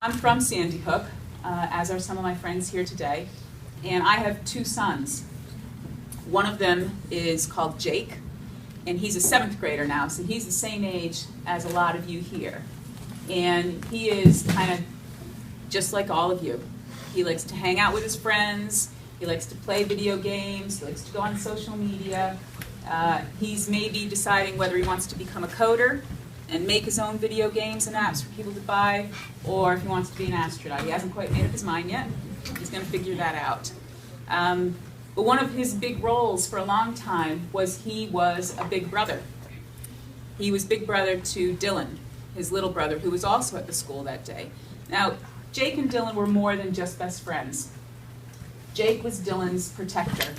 I'm from Sandy Hook, as are some of my friends here today, and I have two sons. One of them is called Jake, and he's a 7th grader now, so he's the same age as a lot of you here. And he is kind of just like all of you. He likes to hang out with his friends, he likes to play video games, he likes to go on social media. He's maybe deciding whether he wants to become a coder and make his own video games and apps for people to buy, or if he wants to be an astronaut. He hasn't quite made up his mind yet. He's going to figure that out. But one of his big roles for a long time was he was a big brother. He was big brother to Dylan, his little brother, who was also at the school that day. Now, Jake and Dylan were more than just best friends. Jake was Dylan's protector,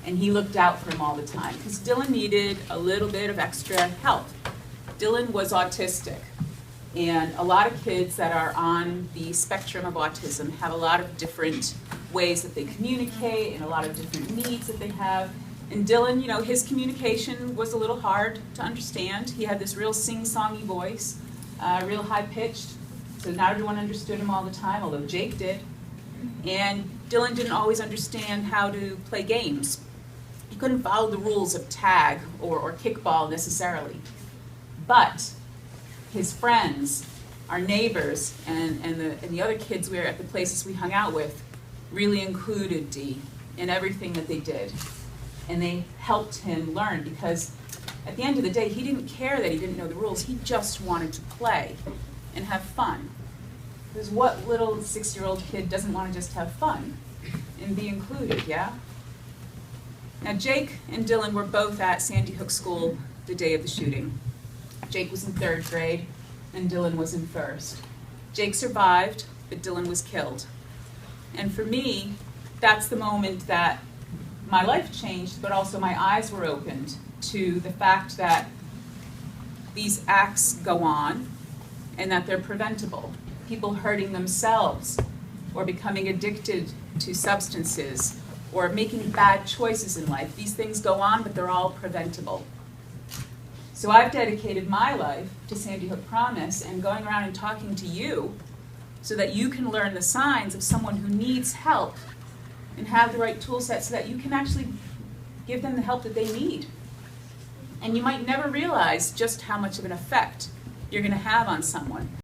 and he looked out for him all the time, because Dylan needed a little bit of extra help. Dylan was autistic, and a lot of kids that are on the spectrum of autism have a lot of different ways that they communicate and a lot of different needs that they have. And Dylan, you know, his communication was a little hard to understand. He had this real sing-songy voice, real high-pitched, so not everyone understood him all the time, although Jake did. And Dylan didn't always understand how to play games. He couldn't follow the rules of tag or kickball necessarily. But his friends, our neighbors, and the other kids we were at the places we hung out with really included D in everything that they did. And they helped him learn, because at the end of the day, he didn't care that he didn't know the rules. He just wanted to play and have fun. Because what little 6-year-old kid doesn't want to just have fun and be included, yeah? Now, Jake and Dylan were both at Sandy Hook School the day of the shooting. Jake was in 3rd grade, and Dylan was in 1st. Jake survived, but Dylan was killed. And for me, that's the moment that my life changed, but also my eyes were opened to the fact that these acts go on and that they're preventable. People hurting themselves, or becoming addicted to substances, or making bad choices in life. These things go on, but they're all preventable. So I've dedicated my life to Sandy Hook Promise and going around and talking to you so that you can learn the signs of someone who needs help and have the right tool set so that you can actually give them the help that they need. And you might never realize just how much of an effect you're going to have on someone.